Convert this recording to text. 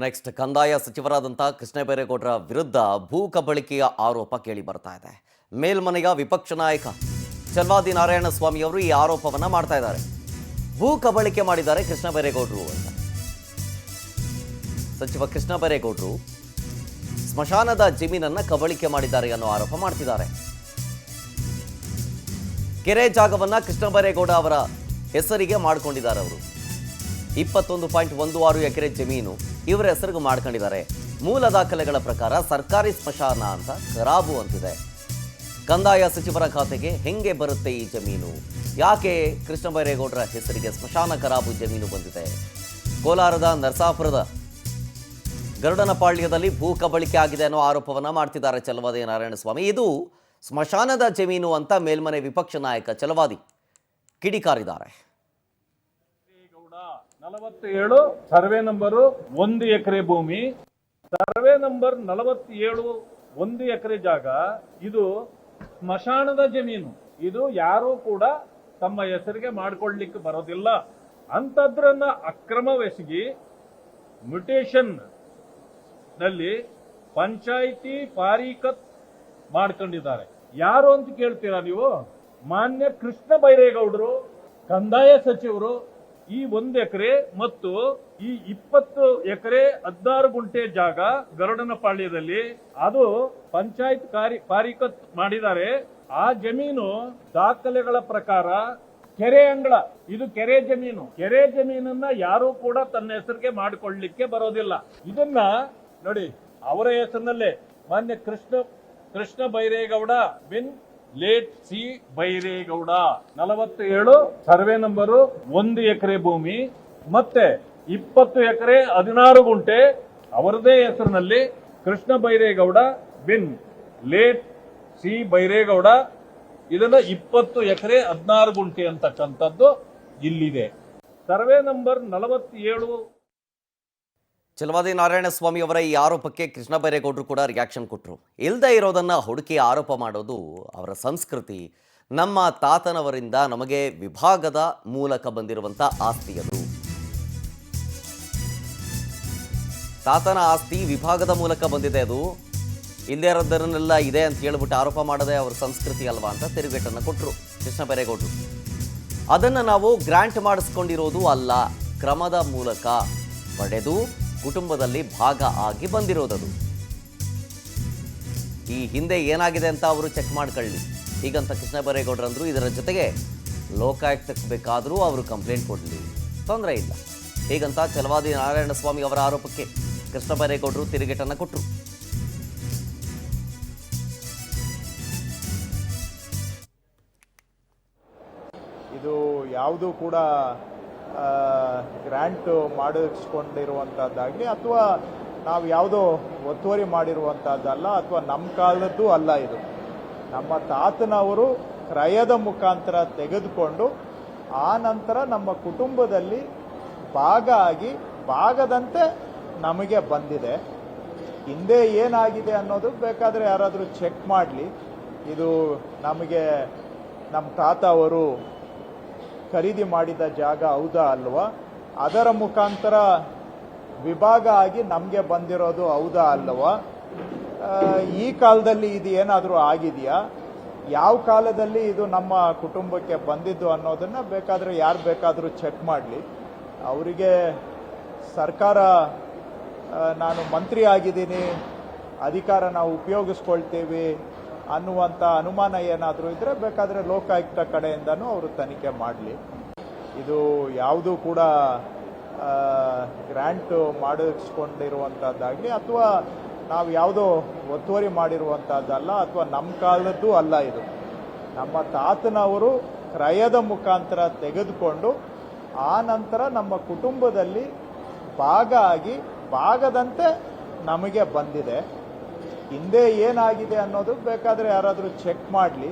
Next ಕಂದಾಯ ಸಚಿವರಾದಂಥ ಕೃಷ್ಣ ಬೈರೇಗೌಡರ ವಿರುದ್ಧ ಭೂ ಕಬಳಿಕೆಯ ಆರೋಪ ಕೇಳಿ ಬರ್ತಾ ಇದೆ. ಮೇಲ್ಮನೆಯ ವಿಪಕ್ಷ ನಾಯಕ ಚಲವಾದಿ ನಾರಾಯಣಸ್ವಾಮಿ ಅವರು ಈ ಆರೋಪವನ್ನ ಮಾಡ್ತಾ ಇದ್ದಾರೆ. ಭೂ ಕಬಳಿಕೆ ಮಾಡಿದ್ದಾರೆ ಕೃಷ್ಣ ಬೈರೇಗೌಡರು ಅಂತ. ಸಚಿವ ಕೃಷ್ಣ ಬೈರೇಗೌಡರು ಸ್ಮಶಾನದ ಜಮೀನನ್ನ ಕಬಳಿಕೆ ಮಾಡಿದ್ದಾರೆ ಅನ್ನೋ ಆರೋಪ ಮಾಡ್ತಿದ್ದಾರೆ. ಕೆರೆ ಜಾಗವನ್ನ ಕೃಷ್ಣ ಬೈರೇಗೌಡ ಅವರ ಹೆಸರಿಗೆ ಮಾಡಿಕೊಂಡಿದ್ದಾರೆ. ಅವರು 21.16 ಎಕರೆ ಜಮೀನು ಇವರ ಹೆಸರಿಗೆ ಮಾಡ್ಕೊಂಡಿದ್ದಾರೆ. ಮೂಲ ದಾಖಲೆಗಳ ಪ್ರಕಾರ ಸರ್ಕಾರಿ ಸ್ಮಶಾನ ಅಂತ ಖರಾಬು ಅಂತಿದೆ. ಕಂದಾಯ ಸಚಿವರ ಖಾತೆಗೆ ಹೆಂಗೆ ಬರುತ್ತೆ ಈ ಜಮೀನು? ಯಾಕೆ ಕೃಷ್ಣ ಬೈರೇಗೌಡರ ಹೆಸರಿಗೆ ಸ್ಮಶಾನ ಖರಾಬು ಜಮೀನು ಬಂದಿದೆ? ಕೋಲಾರದ ನರಸಾಪುರದ ಗರುಡನಪಾಳ್ಯದಲ್ಲಿ ಭೂ ಕಬಳಿಕೆ ಆಗಿದೆ ಅನ್ನೋ ಆರೋಪವನ್ನ ಮಾಡ್ತಿದ್ದಾರೆ ಚಲವಾದಿ ನಾರಾಯಣಸ್ವಾಮಿ. ಇದು ಸ್ಮಶಾನದ ಜಮೀನು ಅಂತ ಮೇಲ್ಮನೆ ವಿಪಕ್ಷ ನಾಯಕ ಚಲವಾದಿ ಕಿಡಿಕಾರಿದ್ದಾರೆ. 47 ಸರ್ವೆ ನಂಬರು 1 ಎಕರೆ ಭೂಮಿ, ಸರ್ವೆ ನಂಬರ್ 47 1 ಎಕರೆ ಜಾಗ. ಇದು ಸ್ಮಶಾನದ ಜಮೀನು. ಇದು ಯಾರು ಕೂಡ ತಮ್ಮ ಹೆಸರಿಗೆ ಮಾಡ್ಕೊಳ್ಳಿಕ್ಕೆ ಬರೋದಿಲ್ಲ. ಅಂತದ್ರನ್ನ ಅಕ್ರಮವೆಸಗಿ ಮ್ಯುಟೇಷನ್ ನಲ್ಲಿ ಪಂಚಾಯಿತಿ ಪಾರಿಕತ್ ಮಾಡ್ಕೊಂಡಿದ್ದಾರೆ. ಯಾರು ಅಂತ ಕೇಳ್ತೀರಾ ನೀವು? ಮಾನ್ಯ ಕೃಷ್ಣ ಬೈರೇಗೌಡರು ಕಂದಾಯ ಸಚಿವರು ಈ 1 ಎಕರೆ ಮತ್ತು ಈ 20 ಎಕರೆ 16 ಗುಂಟೆ ಜಾಗ ಗರುಡನಪಾಳ್ಯದಲ್ಲಿ ಅದು ಪಂಚಾಯತ್ ಪಾರಿಕತ್ ಮಾಡಿದ್ದಾರೆ. ಆ ಜಮೀನು ದಾಖಲೆಗಳ ಪ್ರಕಾರ ಕೆರೆ ಅಂಗಳ, ಇದು ಕೆರೆ ಜಮೀನು. ಕೆರೆ ಜಮೀನನ್ನ ಯಾರು ಕೂಡ ತನ್ನ ಹೆಸರಿಗೆ ಮಾಡಿಕೊಳ್ಳಲಿಕ್ಕೆ ಬರೋದಿಲ್ಲ. ಇದನ್ನ ನೋಡಿ, ಅವರ ಹೆಸರಿನಲ್ಲೇ ಮಾನ್ಯ ಕೃಷ್ಣ ಬೈರೇಗೌಡ ಬಿನ್ late C Byregowda 47 survey number 1 ಎಕರೆ ಭೂಮಿ ಮತ್ತೆ 20 ಎಕರೆ 16 ಗುಂಟೆ ಅವರದೇ ಹೆಸರಿನಲ್ಲಿ ಕೃಷ್ಣ ಬೈರೇಗೌಡ ಬಿನ್ ಲೇಟ್ ಸಿ ಬೈರೇಗೌಡ. ಇದನ್ನ 20 ಎಕರೆ 16 ಗುಂಟೆ ಅಂತಕ್ಕಂಥದ್ದು ಇಲ್ಲಿದೆ. Survey number 47. ಚಲವಾದಿ ನಾರಾಯಣಸ್ವಾಮಿ ಅವರ ಈ ಆರೋಪಕ್ಕೆ ಕೃಷ್ಣ ಬೈರೇಗೌಡರು ಕೂಡ ರಿಯಾಕ್ಷನ್ ಕೊಟ್ಟರು. ಇಲ್ಲದೆ ಇರೋದನ್ನ ಹುಡುಕಿ ಆರೋಪ ಮಾಡೋದು ಅವರ ಸಂಸ್ಕೃತಿ. ನಮ್ಮ ತಾತನವರಿಂದ ನಮಗೆ ವಿಭಾಗದ ಮೂಲಕ ಬಂದಿರುವಂಥ ಆಸ್ತಿ ಅದು. ತಾತನ ಆಸ್ತಿ ವಿಭಾಗದ ಮೂಲಕ ಬಂದಿದೆ. ಅದು ಇಲ್ಲದೆ ಇರೋದನ್ನೆಲ್ಲ ಇದೆ ಅಂತ ಹೇಳ್ಬಿಟ್ಟು ಆರೋಪ ಮಾಡೋದೇ ಅವರ ಸಂಸ್ಕೃತಿ ಅಲ್ವಾ ಅಂತ ತಿರುಗೇಟನ್ನು ಕೊಟ್ಟರು ಕೃಷ್ಣ ಬೈರೇಗೌಡರು. ಅದನ್ನು ನಾವು ಗ್ರಾಂಟ್ ಮಾಡಿಸ್ಕೊಂಡಿರೋದು ಅಲ್ಲ, ಕ್ರಮದ ಮೂಲಕ ಪಡೆದು ಕುಟುಂಬದಲ್ಲಿ ಭಾಗ ಆಗಿ ಬಂದಿರೋದದು. ಈ ಹಿಂದೆ ಏನಾಗಿದೆ ಅಂತ ಅವರು ಚೆಕ್ ಮಾಡ್ಕೊಳ್ಳಿ ಹೀಗಂತ ಕೃಷ್ಣ ಬೈರೇಗೌಡರಂದ್ರು. ಇದರ ಜೊತೆಗೆ ಲೋಕಾಯುಕ್ತಕ್ಕೆ ಬೇಕಾದರೂ ಅವರು ಕಂಪ್ಲೇಂಟ್ ಕೊಡಲಿ, ತೊಂದರೆ ಇಲ್ಲ ಹೀಗಂತ ಚಲವಾದಿ ನಾರಾಯಣಸ್ವಾಮಿ ಅವರ ಆರೋಪಕ್ಕೆ ಕೃಷ್ಣ ಬೈರೇಗೌಡರು ತಿರುಗೇಟನ್ನು ಕೊಟ್ಟರು. ಇದು ಯಾವುದು ಕೂಡ ಗ್ರ್ಯಾಂಟ್ ಮಾಡಿಸ್ಕೊಂಡಿರುವಂಥದ್ದಾಗಲಿ ಅಥವಾ ನಾವು ಯಾವುದೋ ಒತ್ತುವರಿ ಮಾಡಿರುವಂಥದ್ದಲ್ಲ, ಅಥವಾ ನಮ್ಮ ಕಾಲದ್ದು ಅಲ್ಲ. ಇದು ನಮ್ಮ ತಾತನವರು ಕ್ರಯದ ಮುಖಾಂತರ ತೆಗೆದುಕೊಂಡು ಆ ನಂತರ ನಮ್ಮ ಕುಟುಂಬದಲ್ಲಿ ಭಾಗ ಆಗಿ ಭಾಗದಂತೆ ನಮಗೆ ಬಂದಿದೆ. ಹಿಂದೆ ಏನಾಗಿದೆ ಅನ್ನೋದು ಬೇಕಾದರೆ ಯಾರಾದರೂ ಚೆಕ್ ಮಾಡಲಿ. ಇದು ನಮಗೆ ನಮ್ಮ ತಾತ ಅವರು ಖರೀದಿ ಮಾಡಿದ ಜಾಗ ಹೌದಾ ಅಲ್ವಾ, ಅದರ ಮುಖಾಂತರ ವಿಭಾಗ ಆಗಿ ನಮಗೆ ಬಂದಿರೋದು ಹೌದಾ ಅಲ್ವಾ, ಈ ಕಾಲದಲ್ಲಿ ಇದು ಏನಾದರೂ ಆಗಿದೆಯಾ, ಯಾವ ಕಾಲದಲ್ಲಿ ಇದು ನಮ್ಮ ಕುಟುಂಬಕ್ಕೆ ಬಂದಿದ್ದು ಅನ್ನೋದನ್ನು ಬೇಕಾದರೆ ಯಾರು ಬೇಕಾದರೂ ಚೆಕ್ ಮಾಡಲಿ. ಅವರಿಗೆ ಸರ್ಕಾರ ನಾನು ಮಂತ್ರಿ ಆಗಿದ್ದೀನಿ, ಅಧಿಕಾರ ನಾವು ಉಪಯೋಗಿಸ್ಕೊಳ್ತೀವಿ ಅನ್ನುವಂಥ ಅನುಮಾನ ಏನಾದರೂ ಇದ್ದರೆ ಬೇಕಾದರೆ ಲೋಕಾಯುಕ್ತ ಕಡೆಯಿಂದನೂ ಅವರು ತನಿಖೆ ಮಾಡಲಿ. ಇದು ಯಾವುದೂ ಕೂಡ ಗ್ರ್ಯಾಂಟ್ ಮಾಡಿಸ್ಕೊಂಡಿರುವಂಥದ್ದಾಗಲಿ ಅಥವಾ ನಾವು ಯಾವುದೋ ಒತ್ತುವರಿ ಮಾಡಿರುವಂಥದ್ದಲ್ಲ, ಅಥವಾ ನಮ್ಮ ಕಾಲದ್ದು ಅಲ್ಲ. ಇದು ನಮ್ಮ ತಾತನವರು ಕ್ರಯದ ಮುಖಾಂತರ ತೆಗೆದುಕೊಂಡು ಆ ನಂತರ ನಮ್ಮ ಕುಟುಂಬದಲ್ಲಿ ಭಾಗ ಆಗಿ ಭಾಗದಂತೆ ನಮಗೆ ಬಂದಿದೆ. ಹಿಂದೆ ಏನಾಗಿದೆ ಅನ್ನೋದು ಬೇಕಾದರೆ ಯಾರಾದರೂ ಚೆಕ್ ಮಾಡಲಿ.